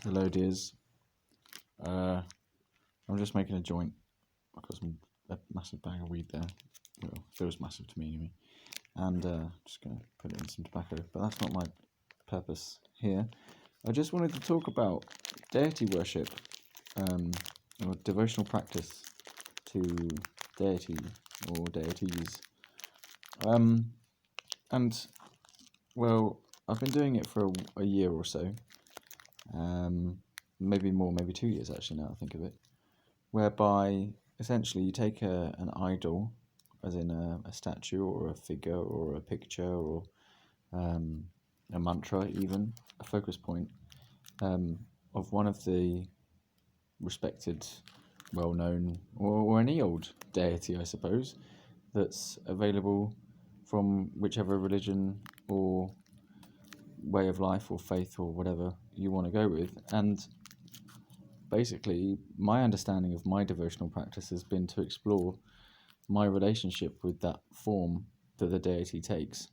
Hello, dears. I'm just making a joint. I've got a massive bag of weed there. Well, it feels massive to me anyway. And just going to put it in some tobacco. But that's not my purpose here. I just wanted to talk about deity worship, or devotional practice to deity or deities. And well, I've been doing it for a year or so. Maybe more, maybe 2 years actually, now I think of it, whereby essentially you take an idol, as in a statue or a figure or a picture or a mantra, even a focus point of one of the respected, well-known, or any old deity, I suppose, that's available from whichever religion or way of life or faith or whatever you want to go with. And basically, my understanding of my devotional practice has been to explore my relationship with that form that the deity takes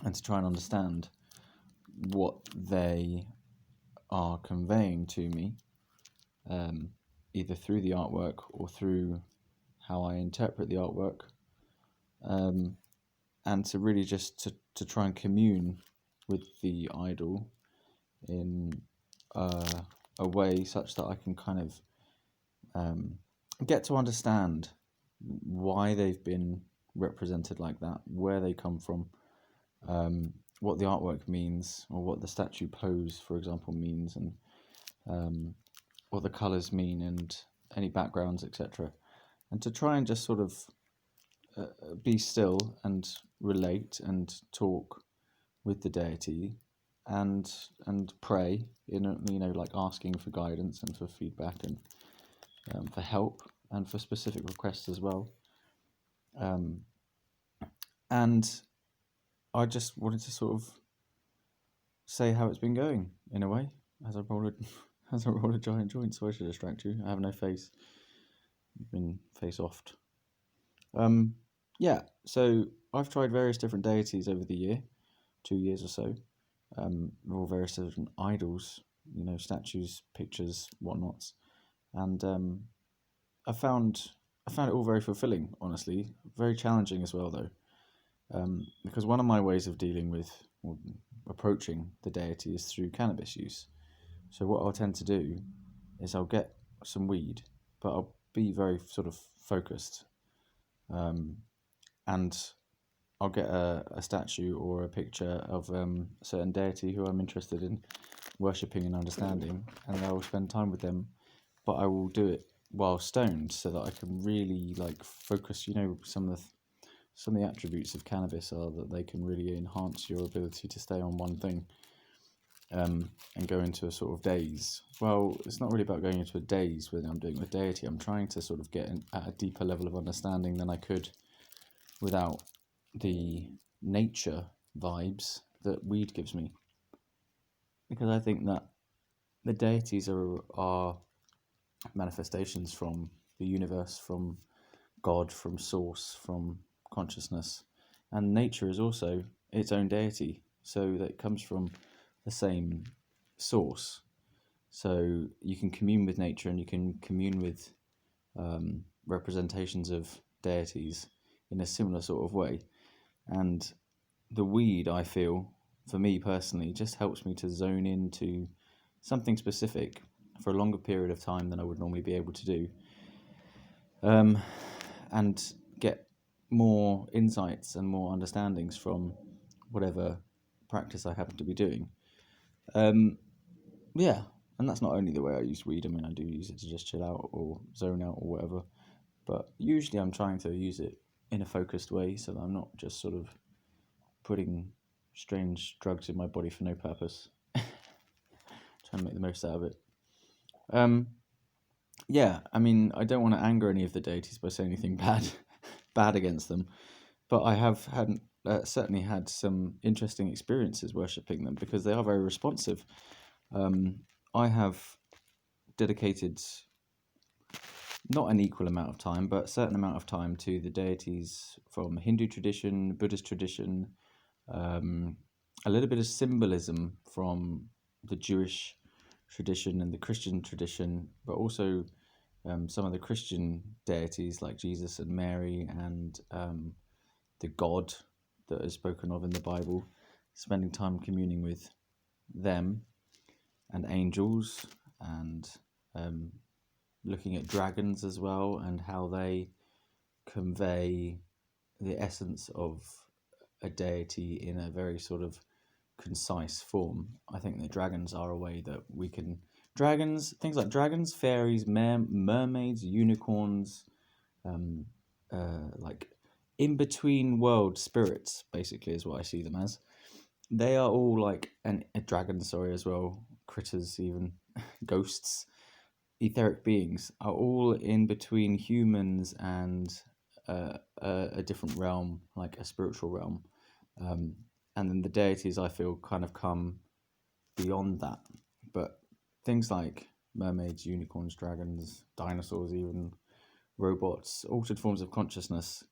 and to try and understand what they are conveying to me, either through the artwork or through how I interpret the artwork, and to really just to try and commune with the idol in a way such that I can kind of get to understand why they've been represented like that, where they come from, what the artwork means, or what the statue pose, for example, means, and what the colours mean, and any backgrounds, etc. And to try and just sort of be still and relate and talk with the deity and pray, like asking for guidance and for feedback and for help and for specific requests as well. And I just wanted to sort of say how it's been going in a way as I roll a giant joint. Sorry to distract you. I have no face. I've been face offed. Yeah. So I've tried various different deities over the year, 2 years or so. All various different idols, statues, pictures, whatnots, and I found it all very fulfilling. Honestly, very challenging as well, though. Because one of my ways of dealing with or approaching the deity is through cannabis use. So what I'll tend to do is I'll get some weed, but I'll be very sort of focused, and I'll get a statue or a picture of a certain deity who I'm interested in worshipping and understanding, and I will spend time with them, but I will do it while stoned so that I can really focus. Some of the attributes of cannabis are that they can really enhance your ability to stay on one thing, and go into a sort of daze. Well, it's not really about going into a daze when I'm doing with deity. I'm trying to sort of get at a deeper level of understanding than I could without the nature vibes that weed gives me. Because I think that the deities are manifestations from the universe, from God, from source, from consciousness, and nature is also its own deity, so that it comes from the same source. So you can commune with nature and you can commune with representations of deities in a similar sort of way. And the weed, I feel, for me personally, just helps me to zone into something specific for a longer period of time than I would normally be able to do, and get more insights and more understandings from whatever practice I happen to be doing. Yeah, and that's not only the way I use weed. I mean, I do use it to just chill out or zone out or whatever, but usually I'm trying to use it in a focused way so that I'm not just sort of putting strange drugs in my body for no purpose. Trying to make the most out of it. Yeah, I mean, I don't want to anger any of the deities by saying anything bad against them, but I have certainly had some interesting experiences worshipping them because they are very responsive. I have dedicated not an equal amount of time, but a certain amount of time to the deities from Hindu tradition, Buddhist tradition, a little bit of symbolism from the Jewish tradition and the Christian tradition, but also some of the Christian deities like Jesus and Mary and the God that is spoken of in the Bible, spending time communing with them and angels and looking at dragons as well and how they convey the essence of a deity in a very sort of concise form. I think that dragons are a way that we can things like dragons, fairies, mermaids, unicorns, like in between world spirits, basically, is what I see them as. They are all like a dragon, sorry, as well, critters, even ghosts, etheric beings are all in between humans and a different realm, like a spiritual realm. And then the deities, I feel, kind of come beyond that. But things like mermaids, unicorns, dragons, dinosaurs, even robots, altered forms of consciousness,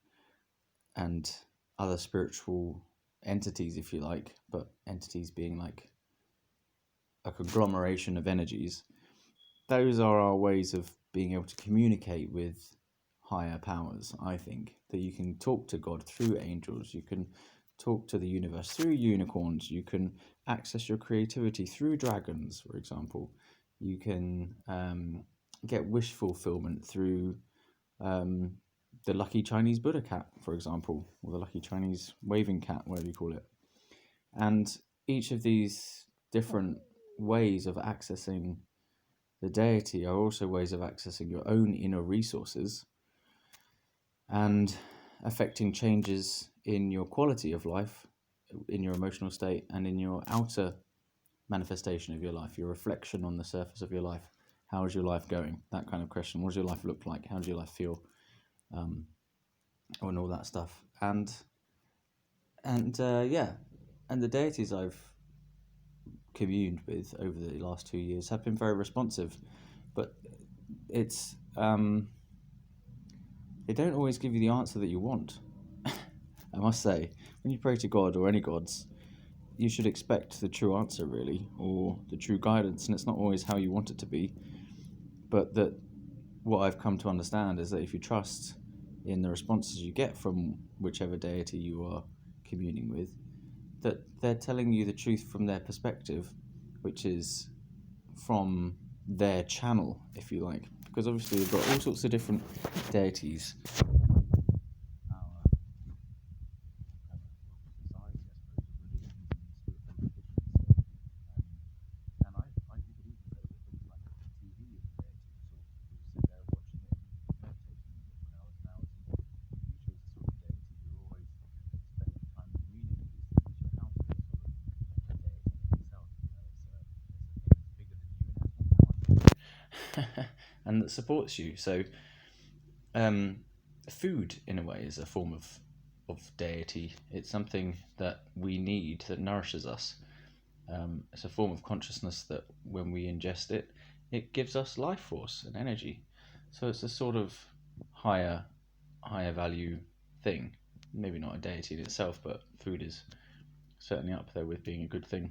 and other spiritual entities, if you like, but entities being like a conglomeration of energies. Those are our ways of being able to communicate with higher powers, I think. That you can talk to God through angels, you can talk to the universe through unicorns, you can access your creativity through dragons, for example. You can get wish fulfillment through the lucky Chinese Buddha cat, for example, or the lucky Chinese waving cat, whatever you call it. And each of these different ways of accessing the deity are also ways of accessing your own inner resources and affecting changes in your quality of life, in your emotional state, and in your outer manifestation of your life, your reflection on the surface of your life. How is your life going? That kind of question. What does your life look like? How does your life feel? And all that stuff. And yeah, and the deities I've communed with over the last 2 years have been very responsive, but it's they don't always give you the answer that you want. I must say, when you pray to God or any gods, you should expect the true answer, really, or the true guidance, and it's not always how you want it to be. But that what I've come to understand is that if you trust in the responses you get from whichever deity you are communing with, that they're telling you the truth from their perspective, which is from their channel, if you like. Because obviously we've got all sorts of different deities. And that supports you. So food, in a way, is a form of deity. It's something that we need, that nourishes us. It's a form of consciousness that when we ingest it, it gives us life force and energy. So it's a sort of higher value thing. Maybe not a deity in itself, but food is certainly up there with being a good thing.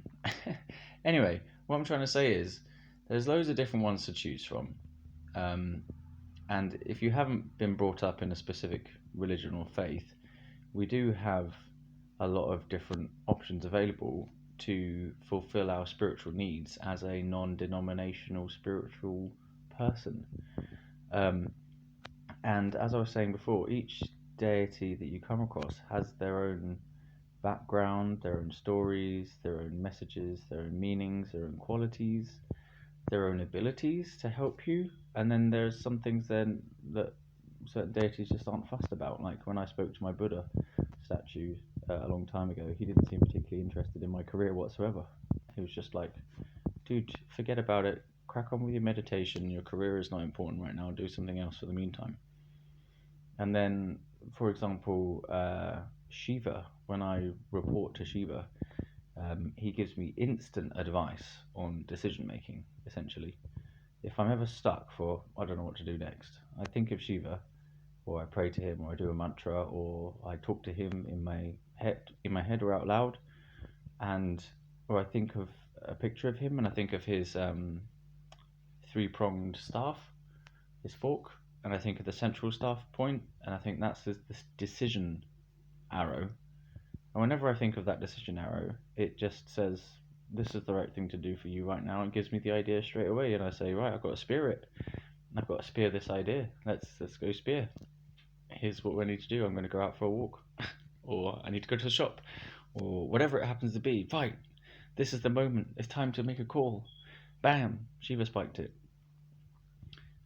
Anyway, what I'm trying to say is there's loads of different ones to choose from. And if you haven't been brought up in a specific religion or faith, we do have a lot of different options available to fulfill our spiritual needs as a non-denominational spiritual person. And as I was saying before, each deity that you come across has their own background, their own stories, their own messages, their own meanings, their own qualities, their own abilities to help you. And then there's some things then that certain deities just aren't fussed about. Like when I spoke to my Buddha statue a long time ago, he didn't seem particularly interested in my career whatsoever. He was just like, dude, forget about it, crack on with your meditation, your career is not important right now, do something else for the meantime. And then, for example, Shiva, when I report to Shiva, he gives me instant advice on decision making, essentially. If I'm ever stuck for, I don't know what to do next, I think of Shiva, or I pray to him, or I do a mantra, or I talk to him in my head or out loud, or I think of a picture of him, and I think of his three-pronged staff, his fork, and I think at the central staff point, and I think that's this decision arrow. And whenever I think of that decision arrow, it just says, this is the right thing to do for you right now. It gives me the idea straight away, and I say, right, I've got to spear it. I've got to spear this idea. Let's go spear. Here's what we need to do. I'm going to go out for a walk, or I need to go to the shop, or whatever it happens to be. Fight. This is the moment. It's time to make a call. Bam! Shiva spiked it.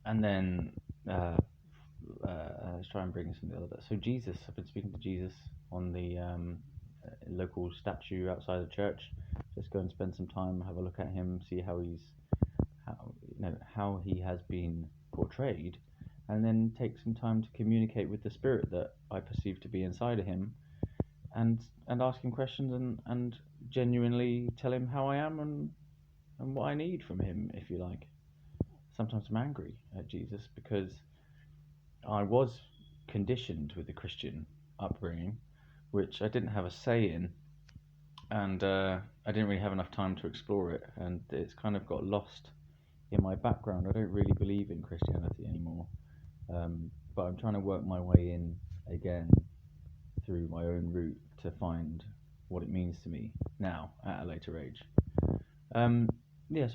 And then let's try and bring some of the other. So Jesus, I've been speaking to Jesus on the local statue outside the church. Just go and spend some time, have a look at him, see how he has been portrayed, and then take some time to communicate with the spirit that I perceive to be inside of him, and ask him questions and genuinely tell him how I am and what I need from him, if you like. Sometimes I'm angry at Jesus because I was conditioned with the Christian upbringing, which I didn't have a say in, and I didn't really have enough time to explore it, and it's kind of got lost in my background. I don't really believe in Christianity anymore, but I'm trying to work my way in again through my own route to find what it means to me now at a later age. So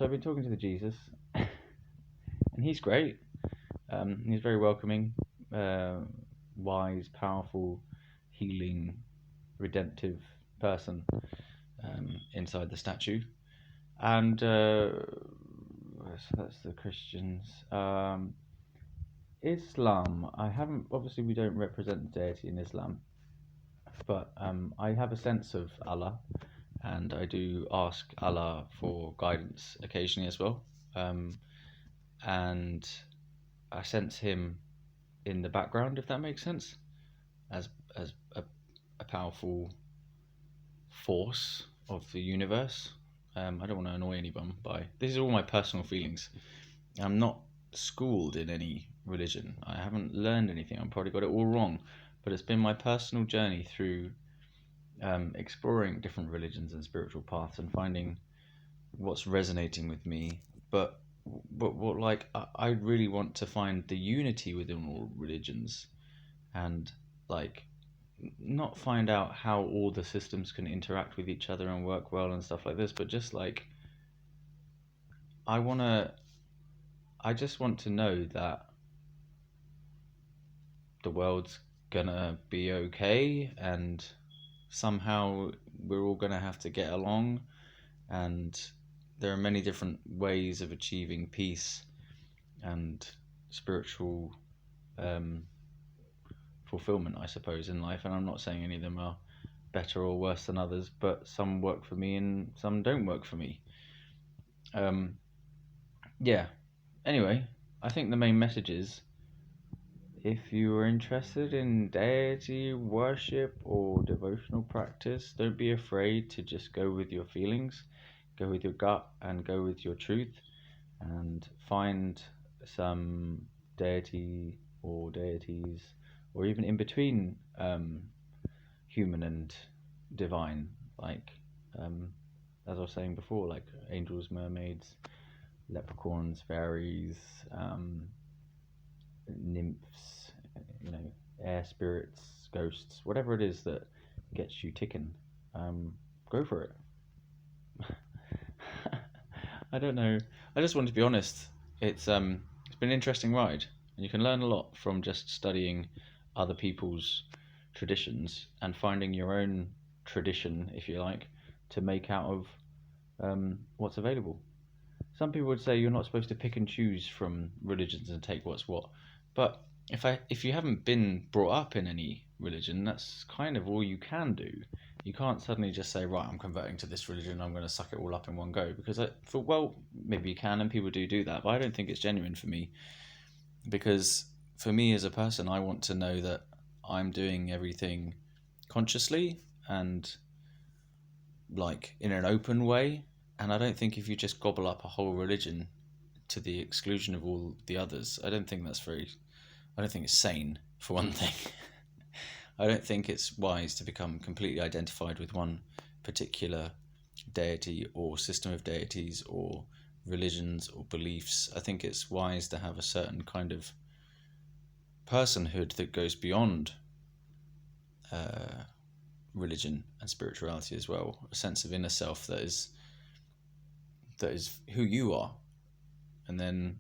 I've been talking to the Jesus, and he's great. He's very welcoming, wise, powerful, healing, redemptive person inside the statue. And so that's the Christians. Islam, obviously we don't represent the deity in Islam, but I have a sense of Allah, and I do ask Allah for guidance occasionally as well. And I sense him in the background, if that makes sense, as a powerful force of the universe. I don't want to annoy anyone by these are all my personal feelings. I'm not schooled in any religion. I haven't learned anything. I've probably got it all wrong, but it's been my personal journey through exploring different religions and spiritual paths and finding what's resonating with me. But what like I really want to find the unity within all religions, and like not find out how all the systems can interact with each other and work well and stuff like this, but just like I just want to know that the world's gonna be okay, and somehow we're all gonna have to get along, and there are many different ways of achieving peace and spiritual fulfillment, I suppose, in life. And I'm not saying any of them are better or worse than others, but some work for me and some don't work for me. Anyway, I think the main message is, if you are interested in deity worship or devotional practice, don't be afraid to just go with your feelings, go with your gut, and go with your truth, and find some deity or deities, or even in between human and divine, like as I was saying before, like angels, mermaids, leprechauns, fairies, nymphs, air spirits, ghosts, whatever it is that gets you ticking, go for it. I don't know. I just want to be honest. It's been an interesting ride, and you can learn a lot from just studying other people's traditions and finding your own tradition, if you like, to make out of what's available. Some people would say you're not supposed to pick and choose from religions and take what's what, but if you haven't been brought up in any religion, that's kind of all you can do. You can't suddenly just say, right, I'm converting to this religion, I'm going to suck it all up in one go, because maybe you can, and people do that, but I don't think it's genuine for me, because for me as a person, I want to know that I'm doing everything consciously and like in an open way. And I don't think if you just gobble up a whole religion to the exclusion of all the others, I don't think it's sane, for one thing. I don't think it's wise to become completely identified with one particular deity or system of deities or religions or beliefs. I think it's wise to have a certain kind of personhood that goes beyond religion and spirituality as well. A sense of inner self that is who you are, and then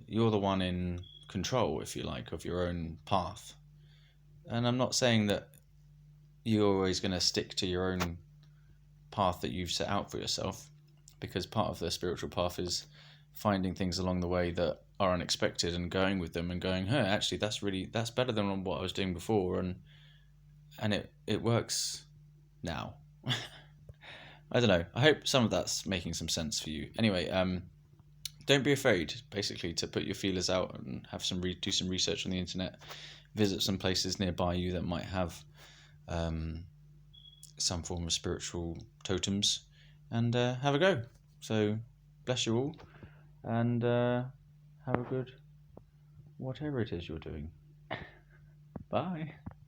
you're the one in control, if you like, of your own path. And I'm not saying that you're always going to stick to your own path that you've set out for yourself, because part of the spiritual path is finding things along the way that are unexpected and going with them and going, hey, actually that's better than what I was doing before, and it works now. I don't know. I hope some of that's making some sense for you. Anyway, don't be afraid, basically, to put your feelers out and have do some research on the internet. Visit some places nearby you that might have some form of spiritual totems, and have a go. So, bless you all, and have a good whatever it is you're doing. Bye.